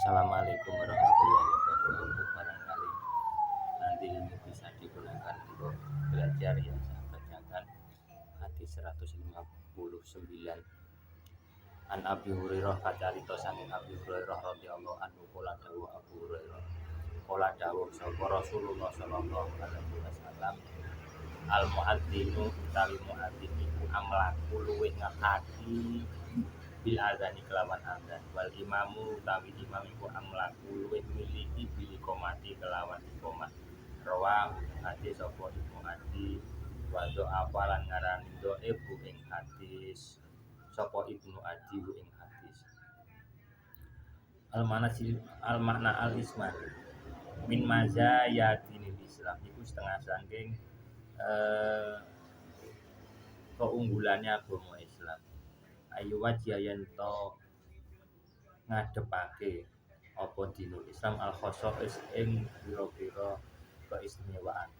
Assalamualaikum warahmatullahi wabarakatuh. Barangkali nanti ini bisa digunakan untuk belajar yang saya bacakan hadis 159. An Abi Hurairah kacarita saking Abi Hurairah radhiyallahu anhu qala dawuh Abu Hurairah qala dawuh sapa Rasulullah sallallahu alaihi wasallam al muadzinu utawi muadzin iku amlaku luwih ngakaki bil azani kelawan azan wal imamu utawi imam iku amlaku luwih miliki bil iqamati kelawan iqamah rawah hadis sapa Ibnu Adi wa do apalan ngarani do ibu ing hadis sapa Ibnu Adi ing hadis al makna al isman min mazaya dinil Islam iku setengah saking keunggulannya agama Islam ayu wajian to ngadepake apa dinul Islam al khosois ing pira-pira keistimewaan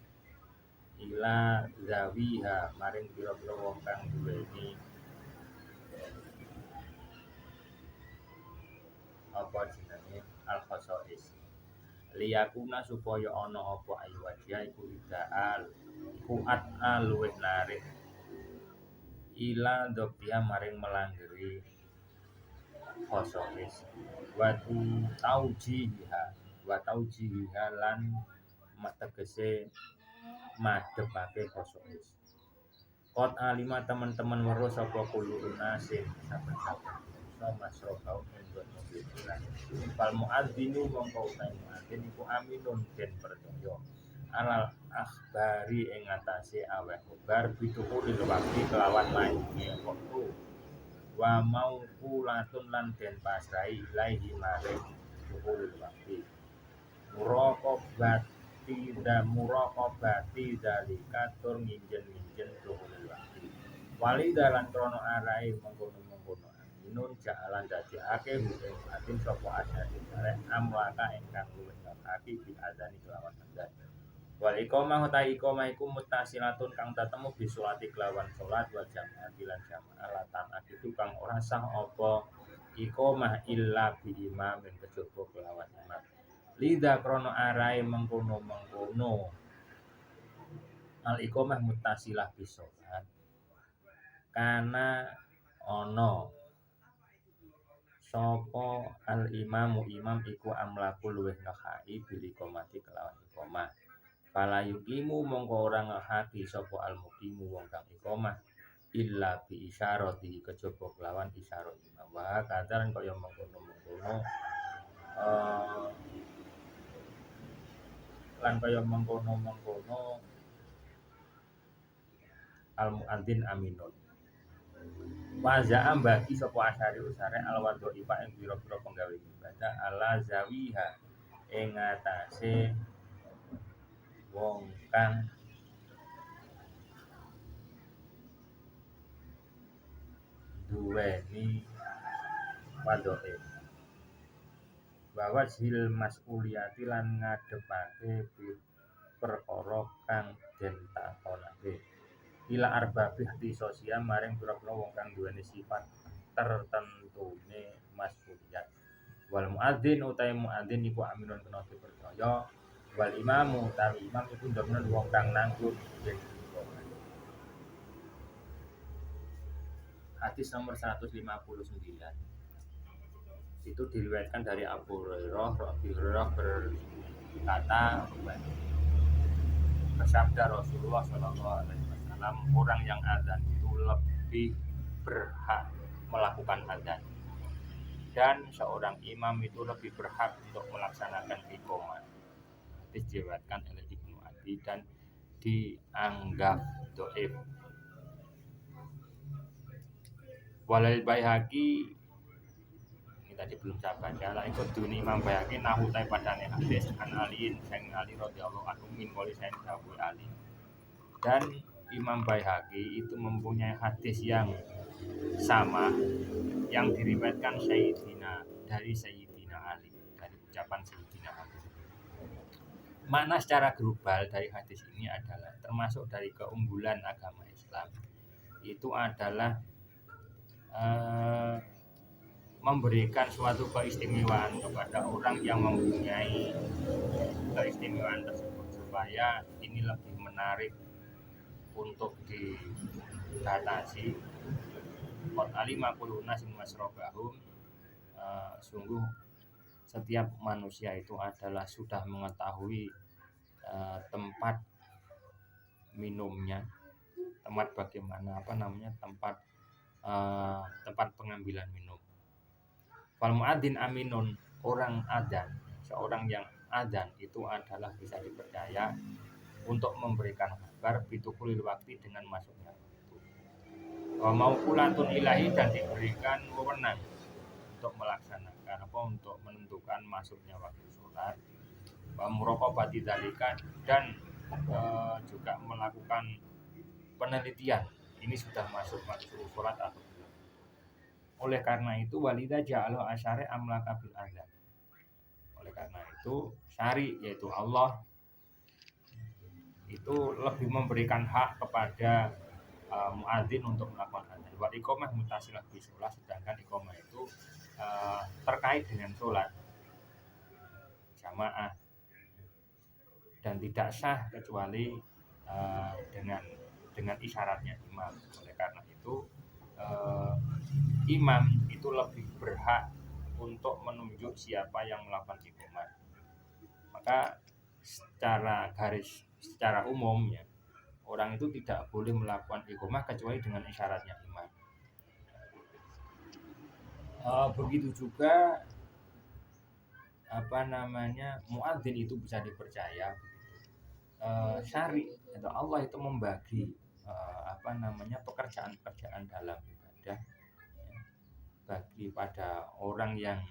ila zawiha maring pira-pira wong kang duweni apa jenenge al khosois liyakuna supaya ana apa ayu wajia iku ideal iku luwih narik ila dobia maring melanggeri khosois wa taujiha lan tegese madhepake khosois kot alima teman-teman weruh sapa kulo unasin saben-saben sama srokau enggon mobilan fal muadzinu mongko utahe muadzin iku aminun den percaya alal akhbari ing atase aweh kabar bitukulil wakti kelawan mayune waktu wa mauqulatun lan den pasrai ilaihi maring bitukulil wakti muraqabati dalika tur nginjen-nginjen bitukulil wakti wali dalan krono arai mengkono-mengkono minun jalan dadekake ing atin sapa adane arek amlaka ingkang luwih ngakaki bi azani kelawan azan wal iqamah ta iqamah iku mutasilatun kang tatemu bisulati kelawan salat wal jamaah lan jamaah latan itu kang ora sah apa iqamah illa bi imamin kejaba kelawan imam lida krono arai mengkono-mengkono al iqamah mutasilah bisolat kana ono sapa al imamu imam iku amlaku luwih ngahai bil iqamati kelawan iqamah fala yuqimu mongko ora ngahati sapa al muqimu wong kang iqamah illa bi isyarati kejaba kelawan isyarah imam wa kadang kaya mengkono-mengkono lan kaya mengkono-mengkono al muadzin aminun waza'am bagi sapa asyari usare al wadhoifa ing pira-pira penggawe ibadah ala zawiha ing atase wong kang duweni wadhoe bahwa sil mas'uliyati lan ngadepake perkara kang den takonake ila arbabi hati sosial maring pira-pira wong kang duweni sifat tertentune mas'uliyat wal muadzin utahe muadzin iku aminun kena dipercaya wal imamu utawi imam iku ndemen wong kang nanggung yen hadis nomor 159 itu diriwayatkan dari Abu Hurairah. Abu Hurairah berkata bersabda Rasulullah Shallallahu Alaihi Wasallam orang yang azan itu lebih berhak melakukan azan dan seorang imam itu lebih berhak untuk melaksanakan iqamah. Hadis diriwayatkan oleh Ibnu Adi dan dianggap dhaif. Walal Baihaqi ini tadi belum saya baca lah ikut dunia Imam Baihaqi nahutai padane hadis an aliin sang Ali radhiyallahu anhu min qoli sang Abu Ali dan Imam Baihaqi itu mempunyai hadis yang sama yang diriwayatkan dari Sayyidina Ali dari ucapan Sayyidina Ali. Makna secara global dari hadis ini adalah termasuk dari keunggulan agama Islam itu adalah memberikan suatu keistimewaan kepada orang yang mempunyai keistimewaan tersebut supaya ini lebih menarik untuk dibatasi. Qad alima kullu nasin masrabahum, sungguh setiap manusia itu adalah sudah mengetahui tempat minumnya, tempat bagaimana tempat pengambilan minum. Fal muadzin aminun, orang adzan, seorang yang adzan itu adalah bisa dipercaya untuk memberikan kabar bitukulil waktu dengan masuknya waktu. Wa mauqulatun ilahi, dan diberikan wewenang untuk melaksanakan untuk menentukan masuknya waktu sholat. Wa muraqabati dzalika, dan juga melakukan penelitian ini sudah masuk waktu sholat atau belum. Oleh karena itu walidha ja'ala asyari amlaka bil adzan. Oleh karena itu syari, yaitu Allah, itu lebih memberikan hak kepada muadzin untuk melakukan adzan. Wa iqamah mutasilah bi sholat, sedangkan iqamah itu terkait dengan sholat jamaah dan tidak sah kecuali dengan isyaratnya imam. Oleh karena itu imam itu lebih berhak untuk menunjuk siapa yang melakukan iqamah. Maka secara umum ya, orang itu tidak boleh melakukan iqamah kecuali dengan isyaratnya imam. Begitu juga muadzin itu bisa dipercaya. Syari atau Allah itu membagi pekerjaan dalam ibadah bagi pada orang yang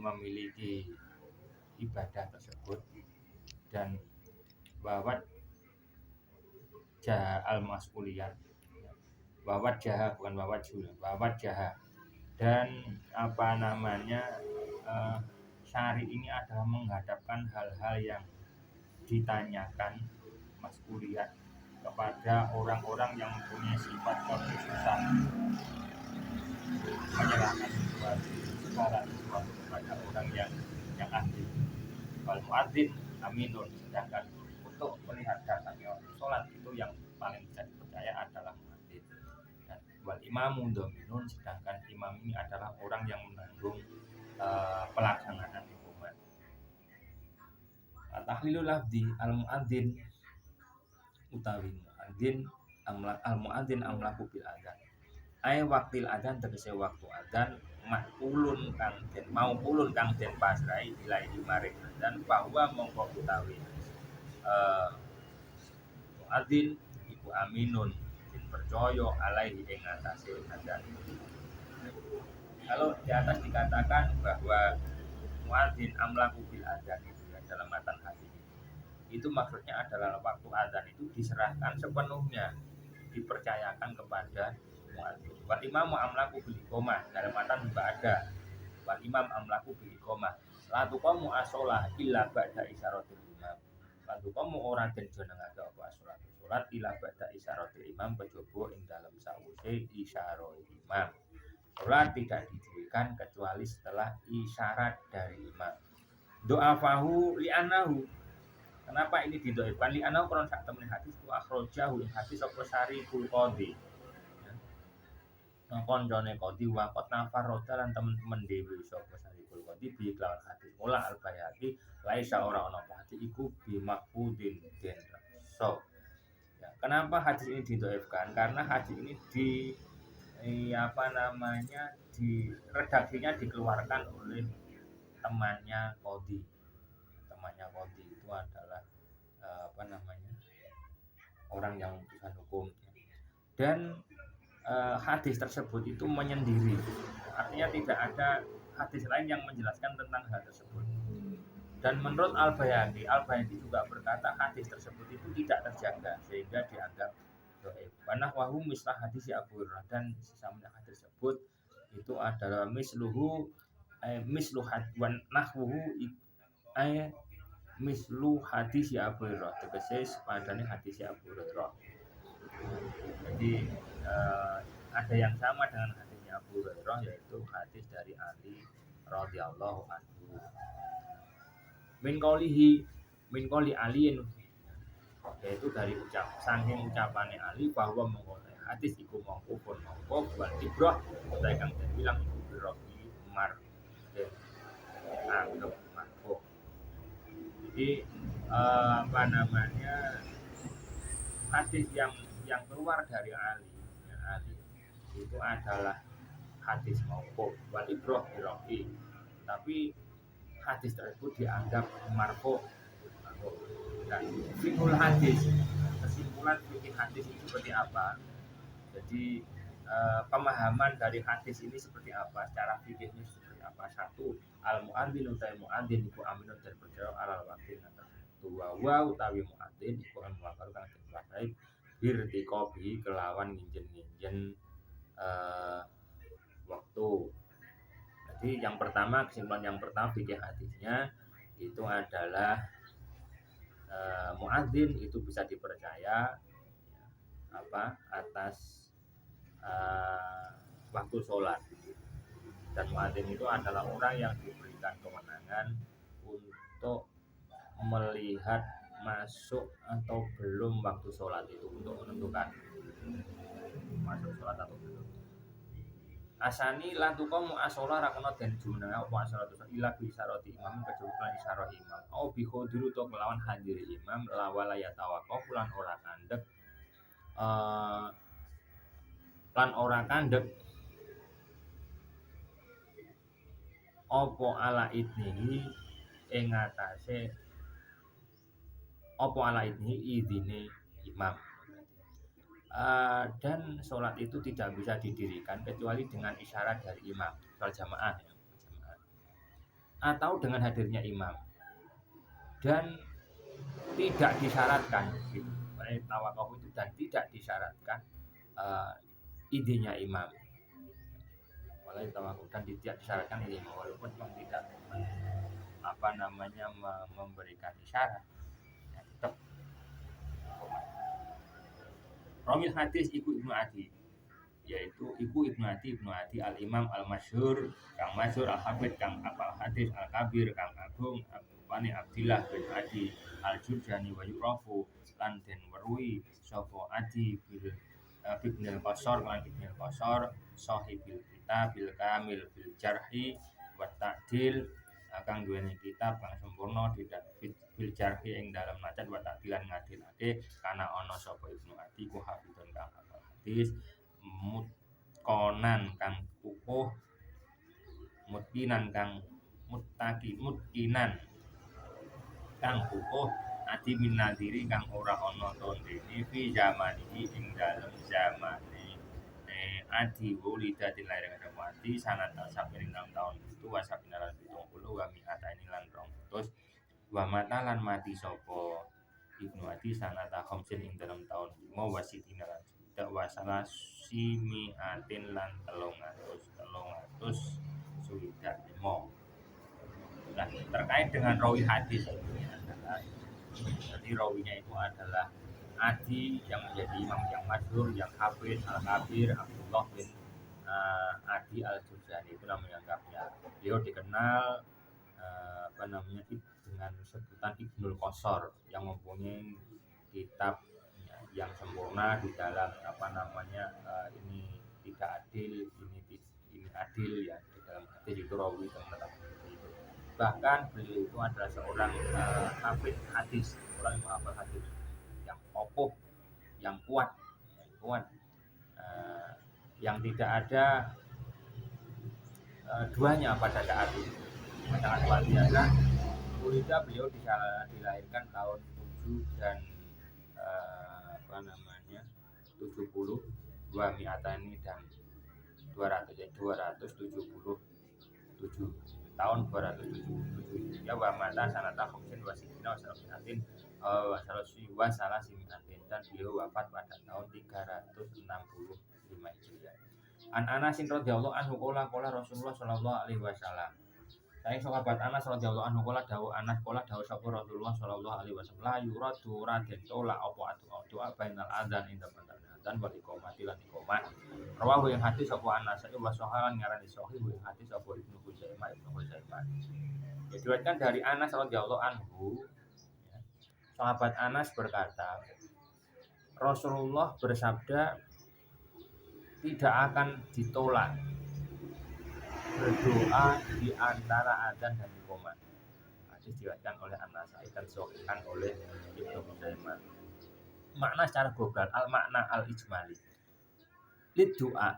memiliki ibadah tersebut, dan bahwa jaha al-mas'uliyat, bahwa jaha bukan bahwa jul, bahwa jaha, dan syari ini adalah menghadapkan hal-hal yang ditanyakan mas'uliyat kepada orang-orang yang mempunyai sifat kekhususan, menyerahkan segala sesuatu kepada orang yang ahli. Wal muadzin aminun, sedangkan untuk melihat datangnya waktu sholat itu yang paling bisa dipercaya adalah muadzin. Dan wal imamu dominun, sedangkan imam ini adalah orang yang menanggung pelaksanaan iqamah. Tahlilul lafzi al muadzin utawi muadzin al muadzin amlaku bil adzan. Ai waktil adzan tegese waktu adzan makulun kang den pasrai ilahi maring adzan bahwa mongko utawi muadzin iku aminun den percaya alaihi ing atase adzan. Kalau di atas dikatakan bahwa muadzin amlaku bil adzan itu ya, dalam matan hadis itu maksudnya adalah waktu adzan itu diserahkan sepenuhnya, dipercayakan kepada muadzin. Wal imam amlaku bil iqamah, dalam matan juga ada wal imam amlaku bil iqamah. La tuqamu as-shalah illa ba'da isyaratil imam. La tuqamu ora den jenengake apa salat illa ba'da isyaratil imam, kejaba ing dalem sawise isyaratul imam. Salat tidak didirikan kecuali setelah isyarat dari imam. Doa fahu li'anahu, kenapa ini didoakan? Li'anahu karena sak temen hadis ku akhrajahu ing hadis apa Syariful Qadhi. Koncone Qadhi waqat nafarroda lan temen-temen dhewe sapa Syariful Qadhi bi kelawan hadis. Mula al-Bayhaqi laisa ora ana hadis iku bi maqbudin den so. Ya, kenapa hadis ini didoakan? Karena hadis ini redaksinya dikeluarkan oleh temannya Qadhi. Temannya Qadhi itu adalah orang yang urusan hukum, dan hadis tersebut itu menyendiri, artinya tidak ada hadis lain yang menjelaskan tentang hal tersebut. Dan menurut Al-Bayhaqi juga berkata hadis tersebut itu tidak terjaga sehingga dianggap dhaif. Wa nahwahu mislah hadis Abu Hurairah, dan sesamanya hadis tersebut itu adalah mislu hadis Abu Hurairah, tegese sepadane hadis Abu Hurairah. Jadi ada yang sama dengan hadis hadisnya Abu Hurairah, yaitu hadis dari Ali radhiyallahu anhu. Min qoli aliin, yaitu dari saking ucapane Ali bahwa mengkono hadis iku mauqufun wal ibrah utahe kang den bilang iku birofi mar den anggap marfu. Jadi hadis yang keluar dari Ali itu adalah hadis mauquf wal ibrah birofi, tapi hadis tersebut dianggap marfu. Dan fikul hadis, kesimpulan fikih hadis itu seperti apa? Jadi pemahaman dari hadis ini seperti apa? Secara fikihnya seperti apa? Satu, al muadzin utawi muadzin iku aminun dan percaya alal wakil atas wa utawi muadzin iku al muwakkar kang diwadai birtiqobi kelawan nginjen waktu. Jadi yang pertama, kesimpulan yang pertama fikih hadisnya itu adalah muadzin itu bisa dipercaya atas waktu sholat, dan muadzin itu adalah orang yang diberikan kewenangan untuk melihat masuk atau belum waktu sholat itu, untuk menentukan masuk sholat atau belum. Asani lan tukum asola ra kena den jumenenge apa asola itu ila bi syarati imam kecuali isyarah imam au bi khudru to kelawan hadir imam lawala ya tawaqaf lan ora kandhek apa ala idnihi ing atase apa ala idnihi idine imam. Dan sholat itu tidak bisa didirikan kecuali dengan isyarat dari imam, sholat jamaah atau dengan hadirnya imam, dan tidak disyaratkan gitu. Tawakuf itu dan tidak disyaratkan idenya imam, tawakuf dan tidak disyaratkan idenya imam, walaupun memang tidak memberikan isyarat, ya, tetap. Rawil hadis iku Ibnu Adi, yaitu Ibnu Adi al-Imam al-Masyhur, kang masyhur al-Hafidz kang apal hadis al-Kabir kang agung Bani Abdillah bin Adi al-Jurjani wa yurafu lan den weruhi sapa Adi bil Ibnul Qasar lan Ibnul Qasar sahibil kitabil kamil bil jarhi wa ta'dil, kang duweni kitab kang sempurna tidak bil jarhi ing dalam macat wa ta'dilan ngadilake kana ana sapa Ibnu Adi ku hafidun kang hafal hadis mutkonan kang kukuh mutkinan kang mutkinan kang kukuh adi min nadiri kang ora ana tondene fi zamanihi ing dalem zamane adi wulida dilairake Adi sanata saben taun itu wasabinalan 70 wa mi'ata ini lan 200 wa mata lan mati sapa Ibnu Adi sanata khamsin ing dalam tahun 5 wasitina lan tidak wasalah simiatin lan 300 sudah 5. Nah, terkait dengan rawi hadis ini adalah, jadi rawinya itu adalah Adi yang menjadi imam yang masyhur, yang hafidz al-Kabir Abdullah bin Adi al-Jurjani, itu namanya lengkapnya. Beliau dikenal dengan sebutan Ibnul Qasar, yang mempunyai kitab yang sempurna di dalam ini tidak adil, ini adil, ya, di dalam hadis itu rawi dan tetap seperti itu. Bahkan beliau itu adalah seorang hafidz hadis, orang yang menghafal hadis yang kokoh, yang kuat, yang tidak ada duanya pada saat itu. Sangat luar biasa. Kulitnya beliau dilahirkan tahun 7 dan 70 2 mi'atani dan 277 tahun 277 ya wa mata sanata khamsin wa sitina wa salasin wa salasin dan beliau wafat pada tahun 365 Hijriah. An Anas radhiyallahu anhu qala Rasulullah sallallahu alaihi wasallam. Saking sahabat Anas radhiyallahu anhu qala dawuh sapa Rasulullah sallallahu alaihi wasallam la yuradu raden tola apa doa bainal adzan ing antara adzan wal iqamati lan iqamah. Rawahu yang hadis sapa Anas wa sahahan ngarani sahih yang hadis sapa Ibnu Khuzaimah. Diriwayatkan dari Anas radhiyallahu anhu, ya, sahabat Anas berkata, Rasulullah bersabda, tidak akan ditolak berdoa di antara adzan dan iqamah. Hadis diriwayatkan oleh Anas dan disahihkan oleh Ibnu Khuzaimah. Makna secara global, al makna al ijmali. Lid doa,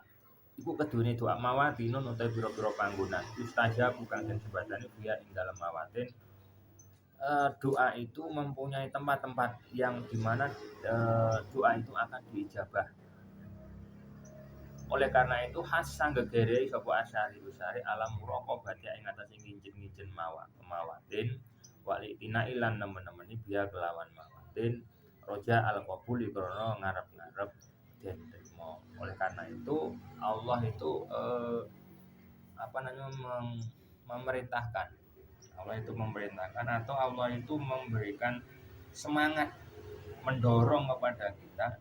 iku kedune doa mawatinun utawi pira-pira panggonan. Mustajab bukan den sebatane dia ing dalam mawatin. Doa itu mempunyai tempat-tempat yang dimana doa itu akan diijabah. Oleh karena itu hasan gegere sapa Asy'ari alam muraqabah ing atase nginjen-nginjen mawatin walitina ilan nemen-nemeni biya kelawan mawatin roja al-qabuli krana ngarep-ngarep den trimo. Oleh karena itu Allah itu memerintahkan. Allah itu memerintahkan atau Allah itu memberikan semangat, mendorong kepada kita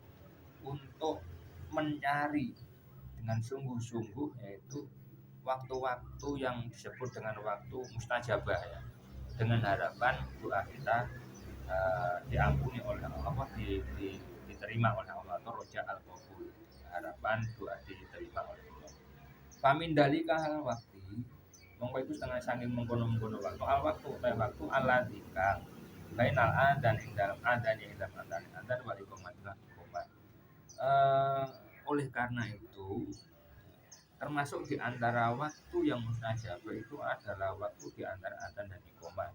untuk mencari dengan sungguh-sungguh, yaitu waktu-waktu yang disebut dengan waktu mustajabah, ya, dengan harapan doa kita diampuni oleh Allah, diterima oleh Allah, atau roja al-qabul, harapan doa diterima oleh Allah. Famin dalika hal waktu mongko iku setengah saking mengkono-mengkono waktu al waktu waktu alladzika bainal adzan ing dalam adzan ing dalam adzan wa iqamah. Oleh karena itu termasuk di antara waktu yang mustajabah itu adalah waktu di antara adzan dan iqamah.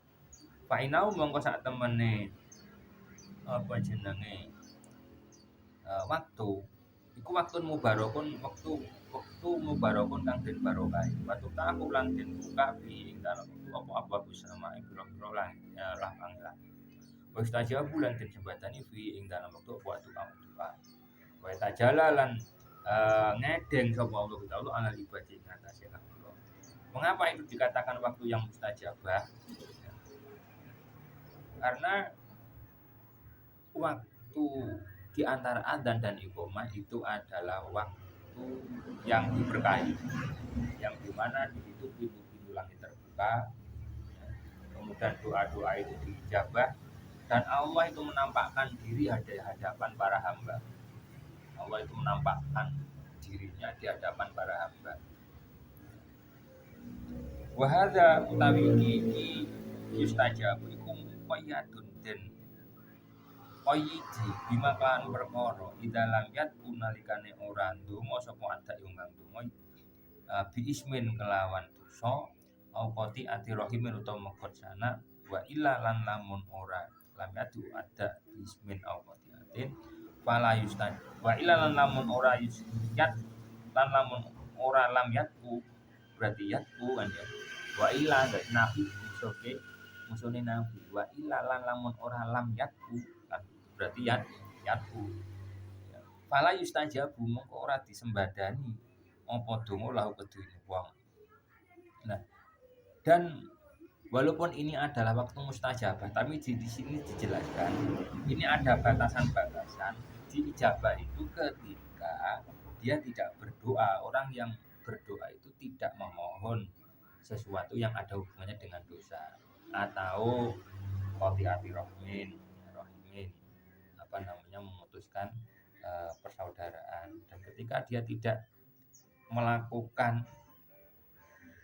Fa inau mongko sak temene apa jenenge waktu iku waktu mubarakun, waktu mubarakun kang den barokah. Waktu tahu lan den buka ing dalem apa sama ing pira-pira lapang lah. Wa istajabu lan den jembatani ing dalem waktu kamu doa. Wa tajalalan ngedeng sapa Allah Ta'ala ala ibadah ing atase Allah. Mengapa itu dikatakan waktu yang mustajabah? Karena waktu di antara adzan dan iqamah itu adalah waktu yang diberkahi, yang dimana di situ pintu-pintu langit terbuka, kemudian doa-doa itu diijabah, dan Allah itu menampakkan diri di hadapan para hamba. Allah itu menampakkan dirinya di hadapan para hamba. Wa hadza utawi iki yustajabu iku qayyadun den qayyidi bima kan perkara idalam yat unalikane ora ndonga sapa ada yang ndonga bi ismin kelawan dosa au qati ati rahimin utawa mekot sana wa illa lan lamun ora lam yatu ada bi ismin au qati atin fala yustan wa illa lan lamun ora yat lan lamun ora lam yatku berarti yatku kan ya. Wa illa dari nafi oke musune nafi wa illa lan lamun ora lam yatku berarti yatku. Fala yustajabu mongko ora disembadani apa donga lahu kedune wong. Nah, dan walaupun ini adalah waktu mustajabah, tapi di sini dijelaskan ini ada batasan-batasan. Diijabah itu ketika dia tidak berdoa. Orang yang berdoa itu tidak memohon sesuatu yang ada hubungannya dengan dosa atau qati'ati rahimin memutuskan persaudaraan. Dan ketika dia tidak melakukan,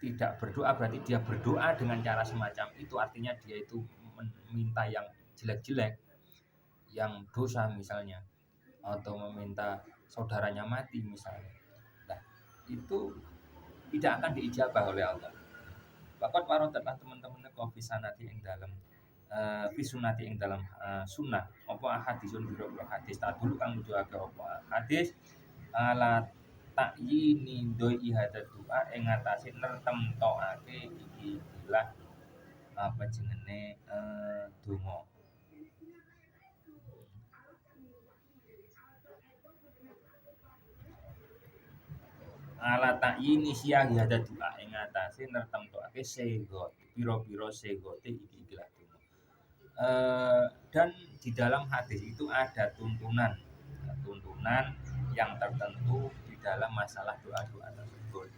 tidak berdoa, berarti dia berdoa dengan cara semacam itu, artinya dia itu meminta yang jelek-jelek, yang dosa misalnya, atau meminta saudaranya mati misalnya. Nah, itu tidak akan diijabah oleh Allah. Bahkan marodatlah teman-teman kofisanati yang dalam fisunati ing dalam sunnah apa hadisun biro hadis tak dulu kang nuduhake apa hadis ala takyini doi ihada doa ing ngatasi nertemtokake iki ilah apa jenenge donga. Ala takyini sia ihada doa ing ngatasi nertemtokake segot piro-piro segote iki ilah. Dan di dalam hadis itu ada tuntunan yang tertentu di dalam masalah doa-doa tersebut.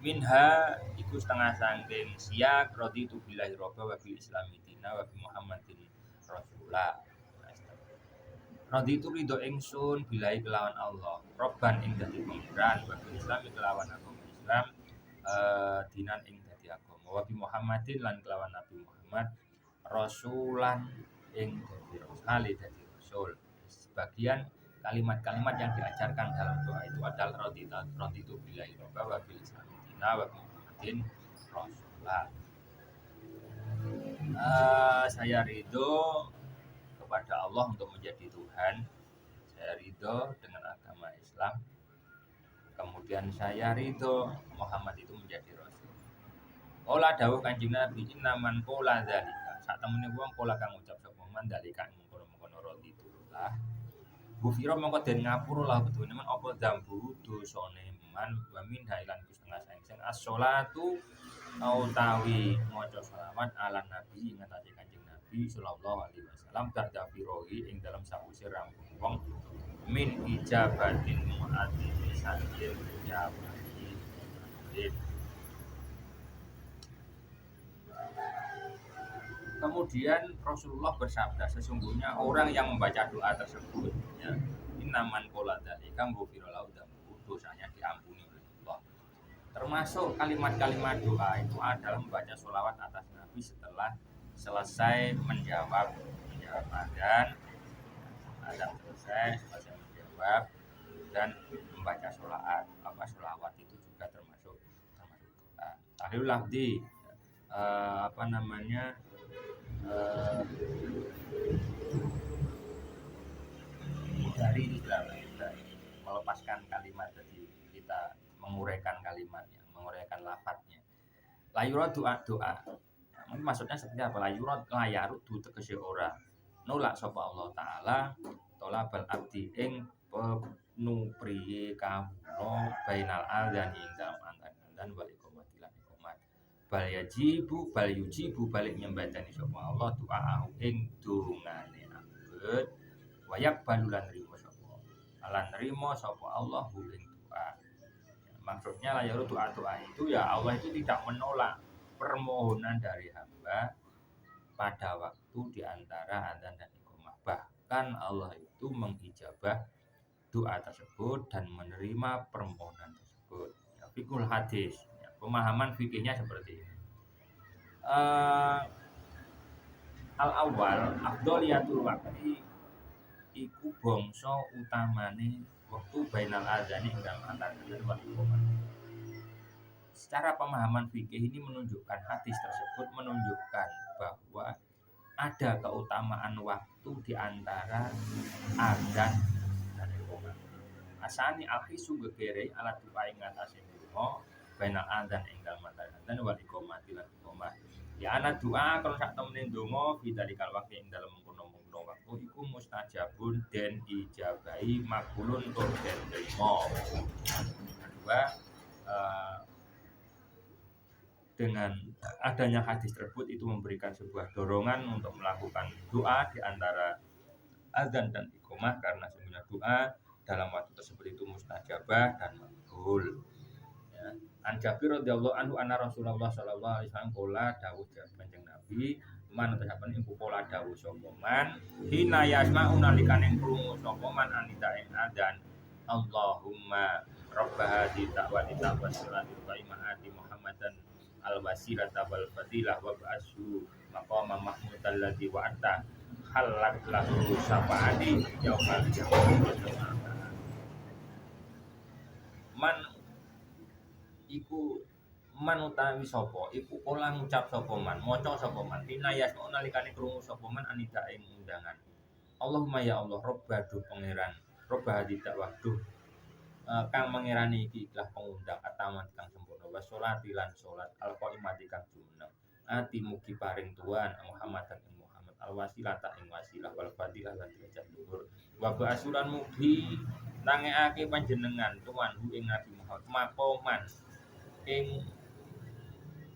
Minha iku setengah sangking siyak raditu billahi robba wa bil islami dina wa bi muhammadin rasulullah. Raditu ridho ingsun billahi kelawan Allah robban ing dadi pangeran wa bil islami kelawan agama Islam dinan ing dadi agama wa bi muhammadin lan kelawan Nabi Muhammad rasulan ing dadi rasul. Sebagian kalimat-kalimat yang diajarkan dalam doa itu adalah raditu billahi robba wa bil islami wa Muhammadin Rasulullah. Saya ridho kepada Allah untuk menjadi Tuhan. Saya ridho dengan agama Islam. Kemudian saya ridho Muhammad itu menjadi Rasul. Ola dawuh Kanjeng Nabi innaman qala dzalika. Sak temene wong pola kang ngucap sapa man dzalika mengkono-mengkono raditullah. Gufira mongko den ngapura lah betune men apa dzambu dosane man wa min hailan setengah sing as-sholatu utawi maca selawat ala nabi ing atase Kanjeng Nabi sallallahu alaihi wasallam ba'da firohi ing dalam sawise rampung wong min ijabatin mu'adzin sanjir jawabati. Kemudian Rasulullah bersabda sesungguhnya orang yang membaca doa tersebut ya innaman qala dzalika ghufira lahu dosanya diampuni oleh Allah. Termasuk kalimat-kalimat doa itu adalah membaca sholawat atas Nabi setelah selesai menjawab adzan selesai menjawab dan membaca sholawat itu juga termasuk doa. Tahlil lafzi dari melepaskan kalimat, jadi kita menguraikan kalimatnya, menguraikan lafadznya. Layurad doa. Maksudnya seperti apa? Layurad layarud du tegese ora. Nolak sapa Allah taala tolabal abdi ing penupriye kawula bainal adzan ing dalam adzan wal iqamati lan iqamat. Bal yujibu balik nyembadani sapa Allah doa ing dongane abet wayak balulan rimo sapa lan rimo sapa Allah ing doa. Maksudnya layar doa itu ya Allah itu tidak menolak permohonan dari hamba pada waktu diantara adzan dan iqamah. Bahkan Allah itu mengijabah doa tersebut dan menerima permohonan tersebut. Ya, fikul hadis, ya, pemahaman fikihnya seperti ini. Al-awwal afdholiyatul waqti iku bangsa utamane waktu bainal adzani ing dalem antara adzan wa iqamah. Secara pemahaman fikih ini menunjukkan hadis tersebut menunjukkan bahwa ada keutamaan waktu di antara adzan dan iqamah. Asani al-hisu gegere alat doa ing atase donga bainal adzan ing dalem antara adzan wa iqamah lan iqamah. Ya ana doa kalau sak temene donga bidalikal waktu ing dalem mengkono-mengkono waktu iku mustajabun den ijabahi makbulun tur den trimo. Kedua, dengan adanya hadis tersebut itu memberikan sebuah dorongan untuk melakukan doa di antara azan dan iqamah karena sebenarnya doa dalam waktu tersebut itu mustajabah dan makbul. Ya. An Jabir radhiyallahu anhu anna Rasulullah sallallahu alaihi wasallam qala dawuh Kanjeng Nabi man utahaken ing pola dawuh sapa man hina yasma'u nalikane krungu sapa man anita ing adzan Allahumma rabb hadhihi da'wati tawassulatil qaimati Muhammadan al-wasilata wal fadilah wa ba'ashu maqama mahmudal ladzi wa'ata halak lahu syafa'ati yaumal qiyamah. Man iku man utawi sapa iku ora ngucap sapa man maca sapa man tinayas nalikane krungu sapa man anida ing undangan Allahumma ya Allah robbadu pangeran robba hadita waktu kang mengirani iki ikhlas pengundang ataman kang sempurna wa sholati lan sholat al-qaimati kang jumeneng ati mugi paring tuan Muhammad ing Muhammad al-wasilata ing wasilah wal fadilah lan derajat luhur wa ba'asulan mugi nangekake panjenengan tuan hu ing Nabi Muhammad makoman ing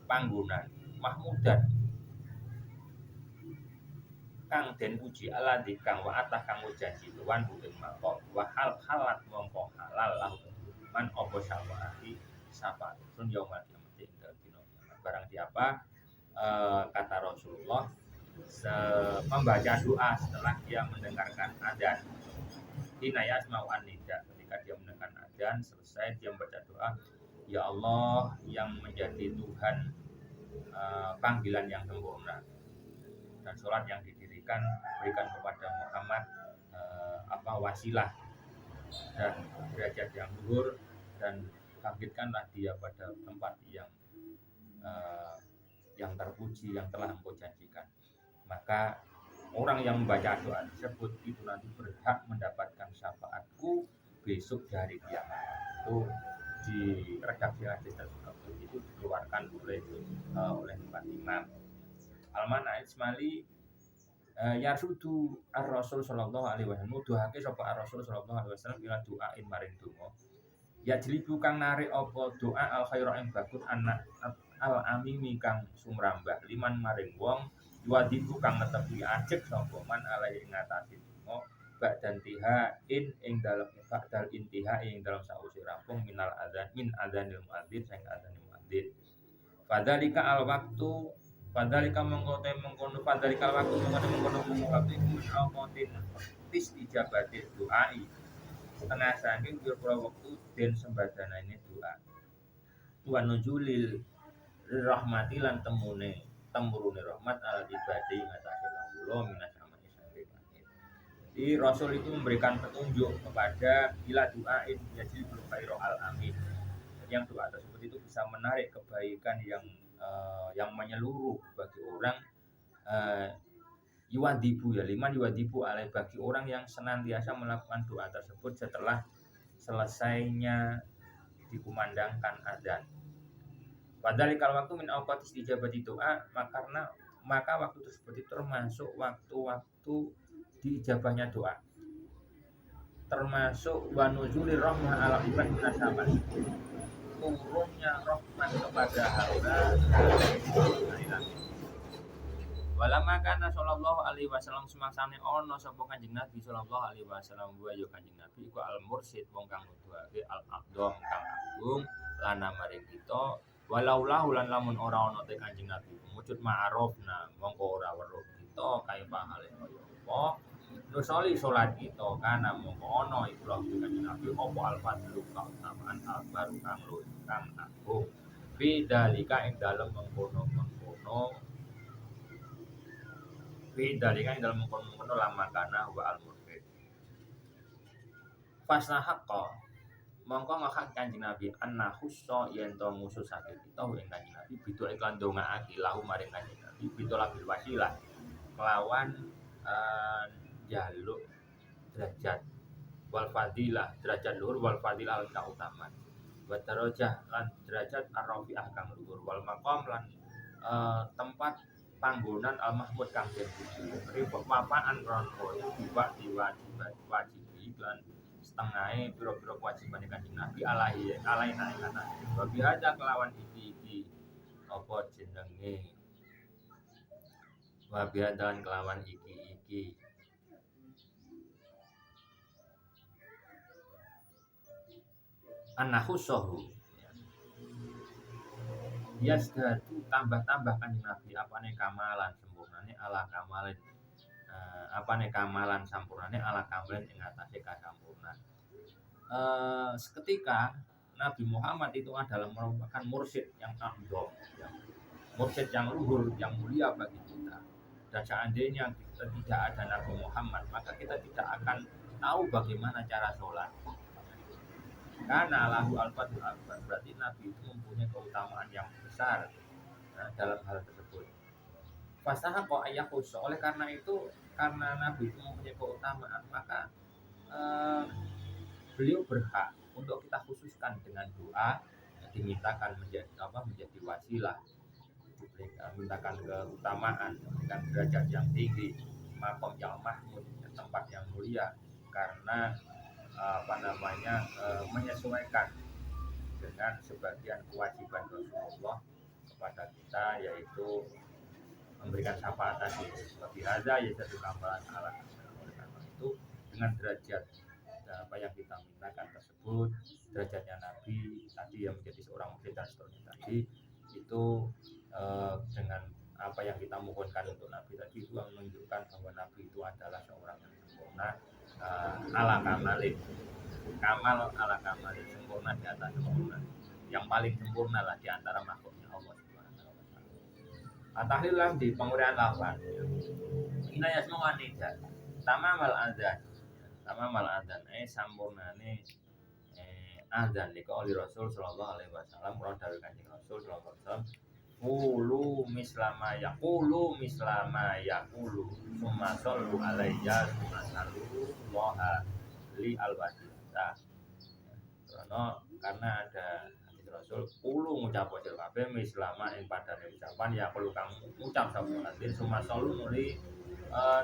panggonan mahmudan kang den puji alladzi kang wa atah kang janji tuan ing maqam wa halat mongko halal lahu man apa syafaati sun yaumul kiamat ing dina barang siapa kata Rasulullah membaca doa setelah dia mendengarkan adzan. Hina yasma'u an-nida, ketika dia mendengarkan adzan selesai dia membaca doa, ya Allah yang menjadi Tuhan panggilan yang sempurna dan sholat yang didirikan berikan kepada Muhammad wasilah dan derajat yang luhur dan bangkitkanlah dia pada tempat yang terpuji yang telah Engkau janjikan. Maka orang yang membaca doa tersebut itu nanti berhak mendapatkan syafaatku besok di hari kiamat. Itu di redaksi hadis tersebut itu dikeluarkan oleh empat imam. Al-Mana Ismaili yarsudu ar-Rasul sallallahu alaihi wasallam nuduhake sapa ar-Rasul sallallahu alaihi wasallam ila doain maring donga. Ya jlibu kang narik apa doa al khairu ing bagus anak al-amimi kang sumrambah liman maring wong wadibu kang netepi ajek sapa man alai ing ngatasi donga ba'dan tihain ing dalem ba'dal intiha ing dalem sause rampung minal adzan min adzanil muadzin sing adzanil muadzin. Fadzalika al waktu fadzalika mengkote mengkono fadzalika waktu mengkono waktu iku min tis ijabati doai setengah saking pira waktu den sembadanane doa tuan nuzulil rahmati lan temurune rahmat al ibadi ngatasi kawula minas amani sampai akhir. Jadi Rasul itu memberikan petunjuk kepada ila doain yajil bil khairu al amin. Yang doa tersebut itu bisa menarik kebaikan yang menyeluruh bagi orang yuwadibu ya liman yuwadibu alai bagi orang yang senantiasa melakukan doa tersebut setelah selesainya dikumandangkan adzan. Padahal kalau waktu min awqatis ijabati doa maka waktu tersebut itu termasuk waktu-waktu diijabahnya doa. Termasuk wa nuzuli rahmah ala ibad minasaman. Turunnya rahmat kepada hamba. Walama kana sallallahu alaihi wasallam semangsane ana sapa Kanjeng Nabi sallallahu alaihi wasallam wa ya Kanjeng Nabi iku al mursyid wong kang nuduhake al aqdam kang agung lana maring kita walaulahu lan lamun ora ana te Kanjeng Nabi wujud ma'arufna mongko ora weruh kita kaya pahale kaya apa nusoli salat kita kana mongko ana iku Kanjeng Nabi apa al fadlu kautamaan akbar kang luwih kang agung bidalika ing dalem mengkono-mengkono dalika ing dalem mengkono lama kana wa al mursyid fasnahaqqa mongko ngakak Kanjeng Nabi anna khussa yen to ngususake kita ing Kanjeng Nabi bidu iklan ndongaake lahu maring Kanjeng Nabi bidu labil wasilah kelawan jaluk derajat wal fadilah derajat luhur wal fadilah lan kautamaan wa darajah lan derajat ar-rafi'ah kang luhur wal maqam lan tempat panggonan al-mahmud kang den puji ribut mapaan ronko tiba wajibi lan setengahe pira-pira kewajiban Kanjeng Nabi alaina ing ana wa bihadza kelawan iki apa jenenge wa bihadza kelawan iki annahusahu yasdatu tambah-tambah Kanjeng Nabi apane kamalan sempurnane ala kamalin apane kamalan sampurnane ala kamalin ing atase kasampurnan. Seketika Nabi Muhammad itu adalah merupakan mursyid yang afdal, mursyid yang luhur, yang mulia bagi kita. Dan seandainya kita tidak ada Nabi Muhammad, maka kita tidak akan tahu bagaimana cara sholat. Karena lahu al-fadl akbar, berarti Nabi itu mempunyai keutamaan yang besar dalam hal tersebut. Fasaha kok ayah khusus. Oleh karena itu, karena Nabi itu mempunyai keutamaan, maka beliau berhak untuk kita khususkan dengan doa dimintakan menjadi wasilah, dimintakan keutamaan, dengan derajat yang tinggi, maqam yang mahmud, tempat yang mulia, karena menyesuaikan dengan sebagian kewajiban Rasulullah kepada kita, yaitu memberikan syafaat tadi. Seperti Raza ya satu kamalan ala. Oleh karena itu dengan derajat apa yang kita mintakan tersebut, derajatnya Nabi tadi yang menjadi seorang mukmin dan seterusnya tadi itu dengan apa yang kita mohonkan untuk Nabi tadi itu menunjukkan bahwa Nabi itu adalah seorang yang sempurna, ala kamalin, kamal ala kamalin, sempurna di atas sempurna, yang paling sempurna lah di antara makhluknya Allah Subhanahu wa taala. Atahillah di penguraian lafaz. Ina yasmu anida. Tamamal adzan. Tamamal adzan sampurnane adzan niku oleh Rasul sallallahu alaihi wasallam, ora dawuh Kanjeng Rasul sallallahu alaihi wasallam. Qulu mislama yaqulu summa sallu alayya summa sallu moha li alwadita. Karena ada hadis Rasul qulu ngucap sira kabeh mislama ing padane ucapan ya perlu kang ngucap sapa hadis summa sallu nuli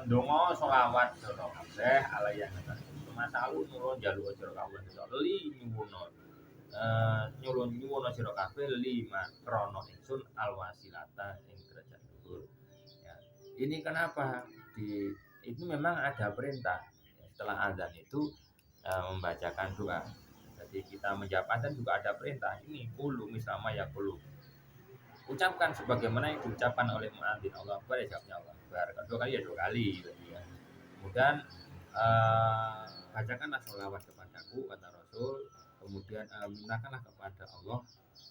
ndonga selawat sira kabeh alayya summa sallu nulun njaluk sira kabeh li nyuwun nyuwun sira kabeh lima krana ingsun alwasilata ing derajat dhuwur. Ya. Ini kenapa itu memang ada perintah ya, setelah azan itu membacakan doa. Jadi kita menjawab azan juga ada perintah. Ini qulu mislama ya qulu. Ucapkan sebagaimana yang diucapkan oleh muadzin Allah Akbar ya jawabnya Allah Akbar. Dua kali ya dua kali gitu ya. Kemudian bacakanlah sholawat kepadaku kata Rasul. Kemudian mintakanlah kepada Allah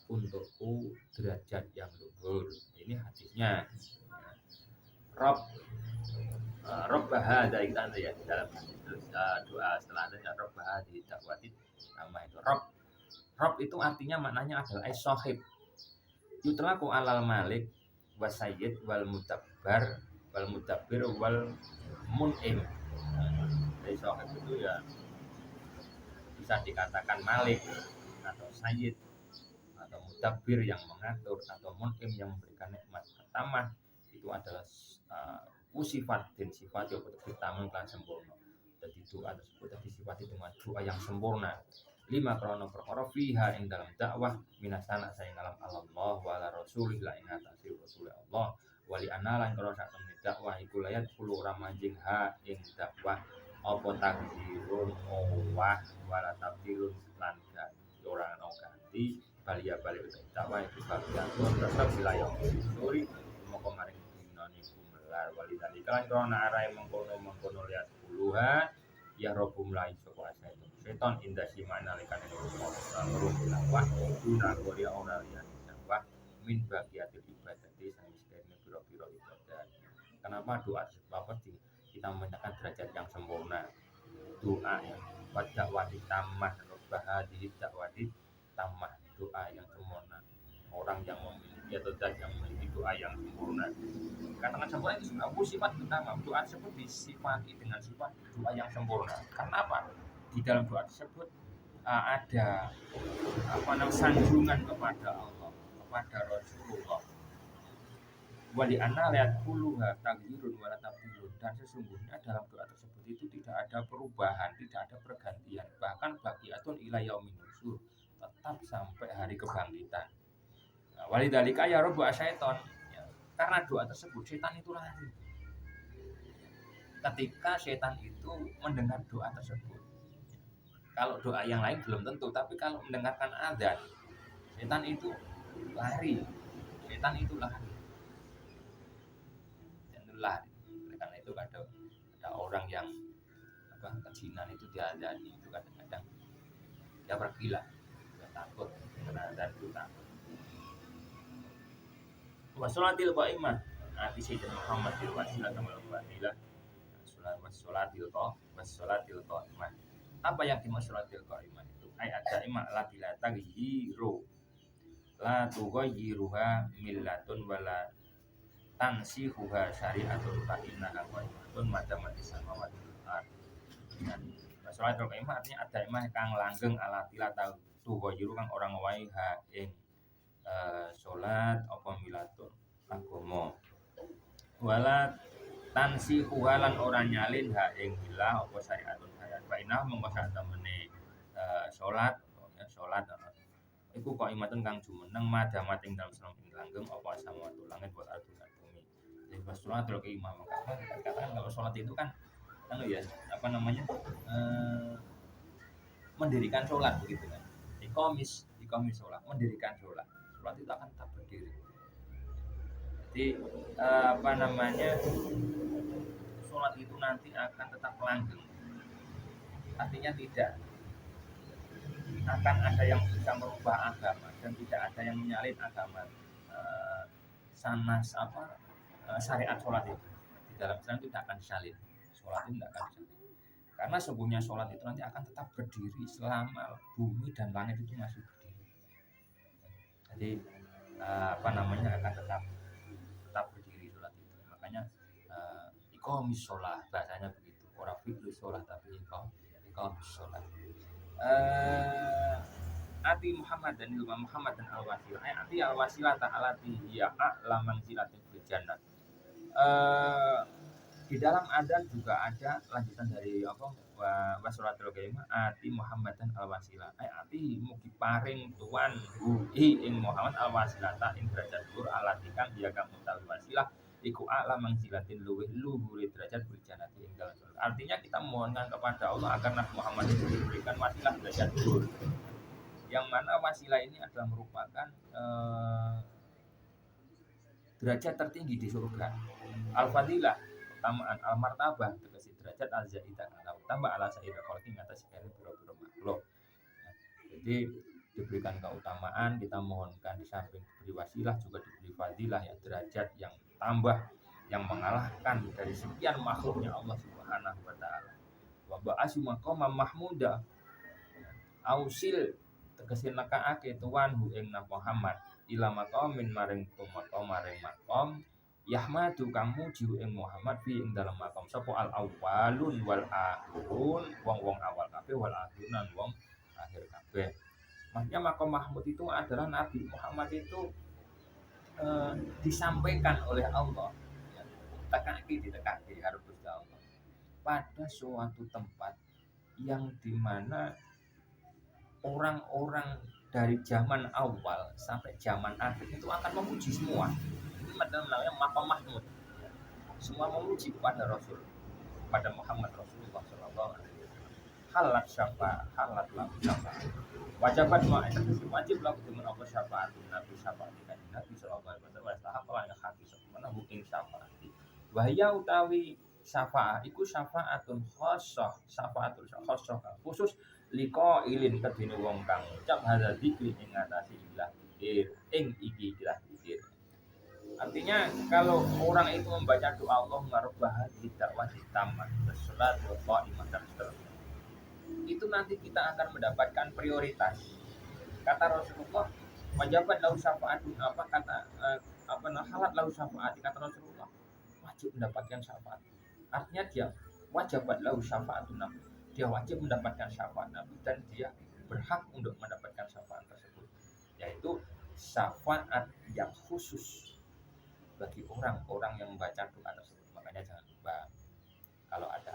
untukku derajat yang luhur. Ini hadisnya. Rob bahada itu ya di dalam doa setelah adanya Rob bahada dakwati nama itu Rob itu artinya maknanya adalah sahib. Yutlaku alal malik wasayyid wal mutabbar wal mudabbir wal mun'im. Jadi sahib itu ya bisa dikatakan malik atau sayyid atau mudabbir yang mengatur atau mun'im yang memberikan nikmat. Pertama itu adalah sifat dan sifat yang pertama kan sempurna. Jadi doa tersebut disifati dengan doa yang sempurna. 5 krono perkara fiha ing dalam dakwah minasana sayang alam Allah wa la rasulih la ing atase rasul Allah wali analan kalau sak temne dakwah iku layat 10 ora manjing ha ing dakwah apa takdirun wah wala tabdirun lan ora ana ganti balia balik dakwah itu bagian tetap wilayah suri moko maring dinane kumelar wali tadi kan krana arahe mengkono lihat puluhan ya robum lain sapa setan indah si mana lekane nurung dakwah guna korea ora liyan dakwah min bagiatil ibadah sang miskene pira-pira ibadah. Kenapa doa sebab kita menyatakan derajat yang sempurna doa yang dakwah tamah bahadi dakwah tamah doa yang sempurna orang yang memiliki atau yang memiliki doa yang sempurna. Katakan sempurna itu sebuah sifat utama. Doa tersebut disifati dengan sifat doa yang sempurna. Karena apa? Di dalam doa tersebut ada sanjungan kepada Allah, kepada Rasulullah. Wali anna lihat puluha taghirun wala tabdilun, dan sesungguhnya dalam doa tersebut itu tidak ada perubahan, tidak ada pergantian, bahkan baqiatun ila yaumin nusyur, tetap sampai hari kebangkitan. Walidhalika ya rabbu asyaiton. Karena doa tersebut setan itu lari. Ketika setan itu mendengar doa tersebut, kalau doa yang lain belum tentu, tapi kalau mendengarkan azan, setan itu lari. Setan itu lari. Karena itu ada orang yang kejinan itu diazani itu kadang-kadang dia pergilah, dia takut karena azan itu takut. Wassalatil qa'imah ati sayyidina Muhammad bil wasilah wal fadilah. Wassalatil qa'imah. Apa yang dimaksud salatil qa'imah itu? Ada imam la bila taghyiru la tughayyiruha millatun wala tansihuha syari'atun fa innaha qa'imatun madamati samawati wal ardh. Salatul qa'imah artinya ada imam kang langgeng ala bila tughayyiru kang orang wae ha ing sholat apa milatun agama wala tansi huwalan orang nyalin ha ing hilah apa syariatun syariat bainah mongko sak temene sholat iku kok imatun kang jumeneng madamat ing dalem selong ing langgeng apa samawati langit buat ardu bumi. Wasolatul imam. Karena katakan kalau sholat itu kan ya apa namanya mendirikan sholat begitu kan. Ikomis sholat, mendirikan sholat. Sholat itu akan tetap berdiri. Jadi apa namanya sholat itu nanti akan tetap langgeng. Artinya tidak akan ada yang bisa merubah agama dan tidak ada yang menyalin agama sanas syariat sholat itu di dalam Islam tidak akan disalin. Sholat itu tidak akan disalin karena sesungguhnya sholat itu nanti akan tetap berdiri selama bumi dan langit itu masih berdiri. Jadi apa namanya akan tetap berdiri sholat itu. Makanya iqamis sholat bahasanya begitu. Orang fikih sholat tapi iqamis sholat. Ati Muhammad dan ilmu Muhammad dan al-wasilah. Ati al-wasilah ta'alati hiya a'laman silatin fil jannah. Di dalam adzan juga ada lanjutan dari wasolatul kalimah ati Muhammad dan al-wasilah. Ati mugi paring tuan ing Muhammad al-wasilah ta ing derajat dhuwur alati kang dia kang utawi wasilah iku a'laman silatin luhuri derajat fil jannah ing dalam surga. Artinya kita mohonkan kepada Allah agar Nabi Muhammad itu diberikan wasilah derajat dhuwur. Yang mana wasilah ini adalah merupakan derajat tertinggi di surga. Al-fadilah, keutamaan, al-martabah, tegesi derajat al-zaidah, tambah ala sa'ira khalqi atas segala biro-biro makhluk. Jadi diberikan keutamaan, kita mohonkan di samping diberi wasilah juga diberi fadilah ya, derajat yang tambah yang mengalahkan dari sekian makhluknya Allah Subhanahu wa taala. Wa ba'asy maqama mahmuda ausil tegese nekaake tuan hu ing Muhammad ila maqamin maring tumata maring maqam yahmadu kang muji ing Muhammad fi ing dalam maqam sapa al awwalun wal akhirun wong-wong awal kabeh wal akhirun wong akhir kabeh. Maksudnya maqam Mahmud itu adalah Nabi Muhammad itu disampaikan oleh Allah ya, ditekaki harus Gusti Allah pada suatu tempat yang dimana orang-orang dari zaman awal sampai zaman akhir itu akan memuji semua. Ini namanya maqam Mahmud. Semua memuji kepada Rasul, pada Muhammad Rasulullah Sallallahu Alaihi Wasallam. Halat syafaat, halat lahu syafaat. Wajibat wajib lahu dengan apa syafaat Nabi syafaat Nabi Sallallahu Alaihi Wasallam. Wastahaq lan hati sebenarnya booking syafaat. Wahya utawi syafaat iku syafaatun khassah, syafaatul khassah khusus liko ilin kedene wong kang ucap hadza dzikri ing ngatasi ilah dzikir ing iki ilah dzikir. Artinya kalau orang itu membaca doa Allah marubah dakwah tamat salat wa qaimat dan seterusnya itu nanti kita akan mendapatkan prioritas. Kata Rasulullah wajibat lahu syafaatun halat lahu syafaat. Kata Rasulullah wajib mendapatkan syafaat. Artinya dia wajibat lahu syafaatun nabi. Dia wajib mendapatkan syafaat Nabi dan dia berhak untuk mendapatkan syafaat tersebut, yaitu syafaat yang khusus bagi orang-orang yang membaca doa tersebut. Makanya jangan lupa kalau ada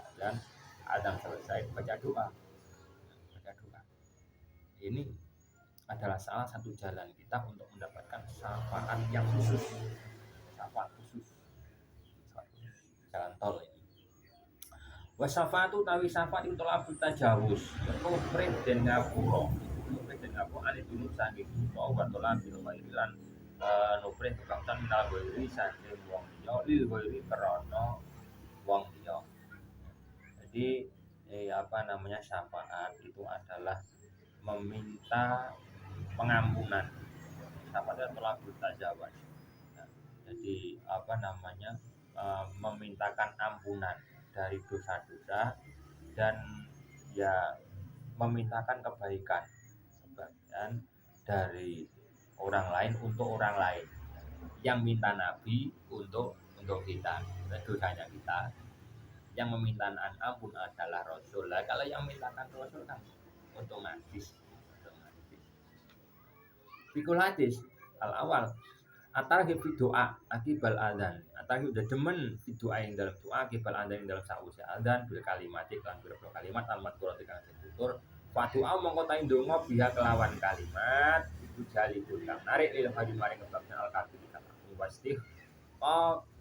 azan selesai baca doa. Ini adalah salah satu jalan kita untuk mendapatkan syafaat yang khusus. Jalan tol ini. Wasafatu tawi syafaat itu telah tajawuz nufrid dan ngapura ane dulu saking dosa wa tola bil khairan nufrid kangsan minal ghairi saking wong liya lil ghairi krana wong liya. Jadi syafaat itu adalah meminta pengampunan. Syafaat itu telah tajawuz. Jadi memintakan ampunan dari dosa-dosa dan ya memintakan kebaikan dari orang lain untuk orang lain. Yang minta Nabi untuk kita, dosanya kita. Yang meminta ampun adalah Rasul. Kalau yang mintakan Rasul kan otomatis. Fikul hadis al-awal atarhib fi doa akibal adzan. Atarhib udah demen fi doa yang dalam doa akibal adzan yang dalam sausya adzan bil kalimat iklan bil kalimat al-madhkurah kang ditutur. Fa doa mongko ta ndonga biha kelawan kalimat itu jalibul kang narik lil hadi maring kebabna al-kafir kata wastih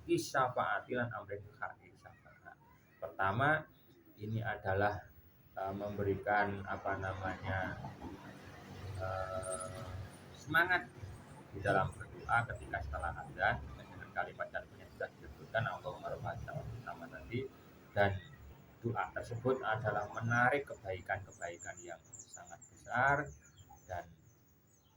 haqqi syafaati lan amrih haqqi syafaat. Pertama, ini adalah memberikan semangat di dalam berdoa ketika setelah adzan dengan kalimat yang sudah disebutkan Allahumma rabbana pertama tadi, dan doa tersebut adalah menarik kebaikan-kebaikan yang sangat besar dan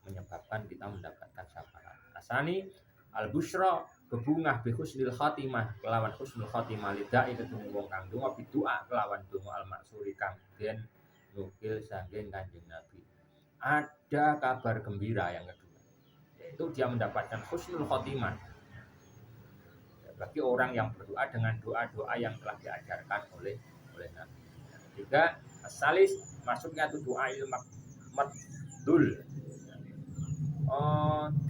menyebabkan kita mendapatkan syafaat. Asani al-busyra bebungah bi husnil khatimah kelawan husnul khatimah lidai ketemu wong kang donga bidoa kelawan donga al-maksuri kang den nukil saking Kanjeng Nabi. Ada kabar gembira yang kedua, yaitu dia mendapatkan husnul khatimah bagi orang yang berdoa dengan doa-doa yang telah diajarkan oleh Nabi. Yang ketiga, asalis masuknya itu doa madul.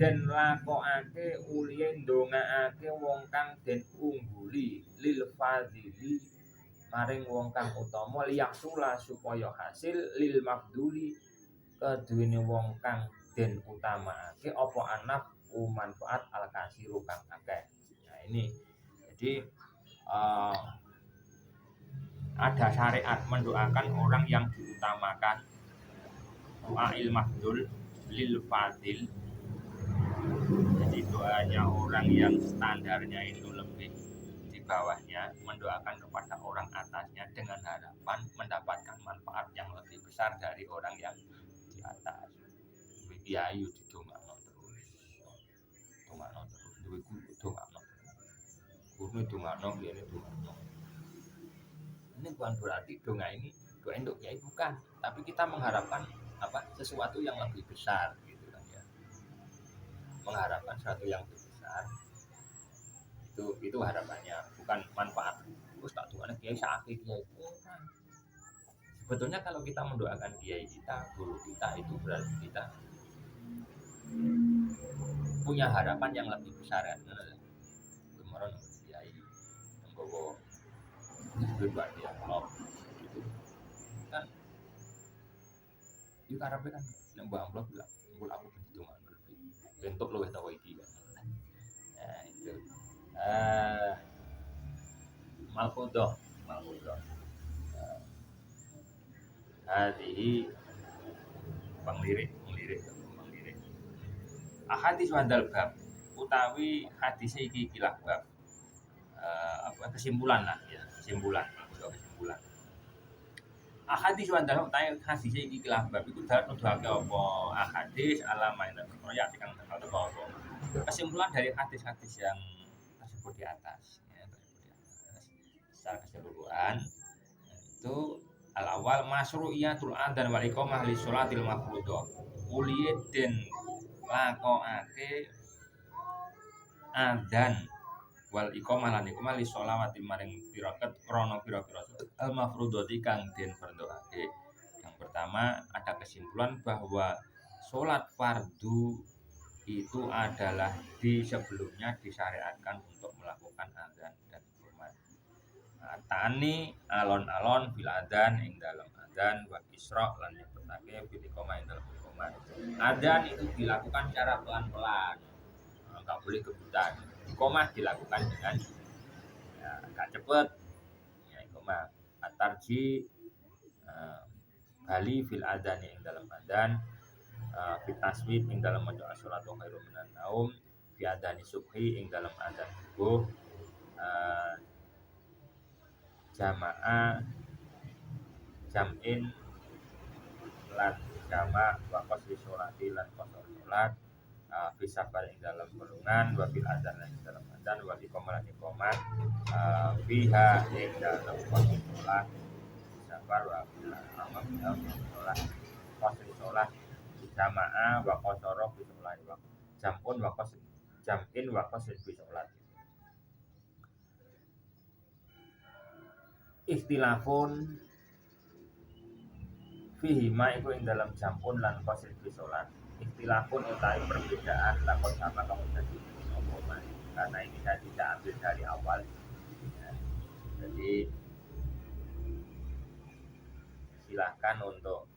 Den lakokake uliye ndongaake wong kang den ungguli lil fadili maring wong kang utama liyaksula supaya hasil lil mafduli keduwene wong kang den utamaake apa anak manfaat al kasiru kang akeh. Nah ini jadi ada syariat mendoakan orang yang diutamakan, doa ilmahdul lil fadil. Jadi doanya orang yang standarnya itu lebih di bawahnya mendoakan kepada orang atasnya dengan harapan mendapatkan manfaat yang lebih besar dari orang yang di atas. Kiai didongakno terus, duwe guru dongakno, guru dongakno, kiai dongakno. Ini bukan berarti doa ini doa untuk kiai, bukan, tapi kita mengharapkan sesuatu yang lebih besar gitu kan ya. Mengharapkan sesuatu yang lebih besar itu harapannya, bukan manfaat. Terus tak doanya kiai sakit kiai. Sebetulnya kalau kita mendoakan kiai kita, guru kita, itu berarti kita punya harapan yang lebih besar kan. Kemarin kiai nggowo berbuat dia kalau gitu kan itu karepnya kan nembak amplop bilang aku begitu mah bentuk luwih tau iki kan. Nah itu malfudoh hadihi penglirik hadis wandal bab utawi hadis iki kilah bab kesimpulan hadis wandal utawi hadis iki kilah bab iku darat nuduhake apa hadis alama ing proyek kang apa kesimpulan dari hadis-hadis yang tersebut di atas secara keseluruhan itu al-awal masyru'iyatul adzan wal iqamah li sholatil mafruḍah uliye den lakokake adzan wal iqamah lan iqamah li sholawati maring pirakat krana pira-pira al mafruḍati kang den berdoake. Yang pertama ada kesimpulan bahwa sholat fardu itu adalah di sebelumnya disyariatkan untuk melakukan adzan dan iqamah. Tani alon-alon bil adzan ing dalam adzan wa isra lan nyebutake bil iqamah ing dalam iqamah. Adzan itu dilakukan secara pelan-pelan, enggak boleh kebutan. Iqamah dilakukan dengan agak cepat. Ya iqamah. Atarji bali fil adzan ing dalam adzan, fit tasbih ing dalam maca sholatu khairum minan naum, fi adzani subhi ing dalam adzan subuh, jamaah jam'in lan jama' wa qasri sholati lan qasr sholat fi safar ing dalam perlungan wa fil adzan lan ing dalam adzan wa iqamah lan iqamah fiha ing dalam qasr sholat safar wa fil amam sholat qasri sholat jamaah wa qasara fi sholat wa jam'un wa qasr jam'in wa qasr fi sholat. Ikhtilafun fihi ma iku ing dalam jampun lan qasr fi sholat. Ikhtilafun utawi perbedaan takut sama kamu tadi karena ini saya tidak ambil dari awal ya. Jadi silahkan untuk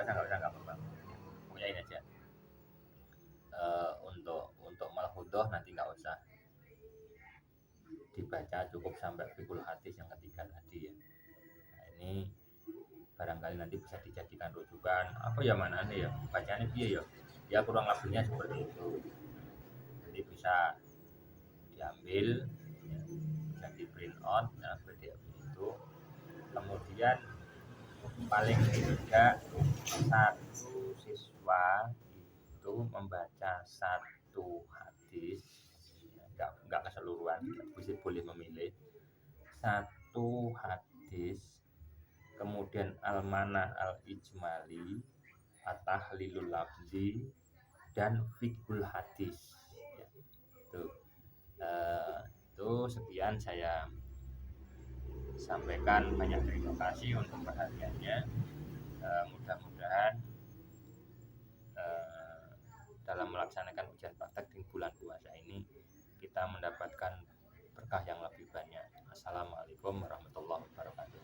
nggak usah nggak apa-apa. Pokoknya ini aja. Untuk malhudoh nanti nggak usah dibaca, cukup sampai fikul hadis yang ketiga tadi ya. Nah, ini barangkali nanti bisa dijadikan rujukan apa ya, mana nih ya bacanya dia ya, ya kurang lebihnya seperti itu. Jadi bisa diambil ya, bisa di print out ya, PDF itu. Kemudian paling tidak satu siswa itu membaca satu hadis ya, nggak keseluruhan, bisa boleh memilih satu hadis, kemudian al-mana al-ijmali, at-tahlilul lafzi, dan fikul hadis ya, itu sekian saya sampaikan. Banyak terima kasih untuk perhatiannya. Mudah-mudahan dalam melaksanakan ujian praktek di bulan puasa ini kita mendapatkan berkah yang lebih banyak. Assalamualaikum warahmatullahi wabarakatuh.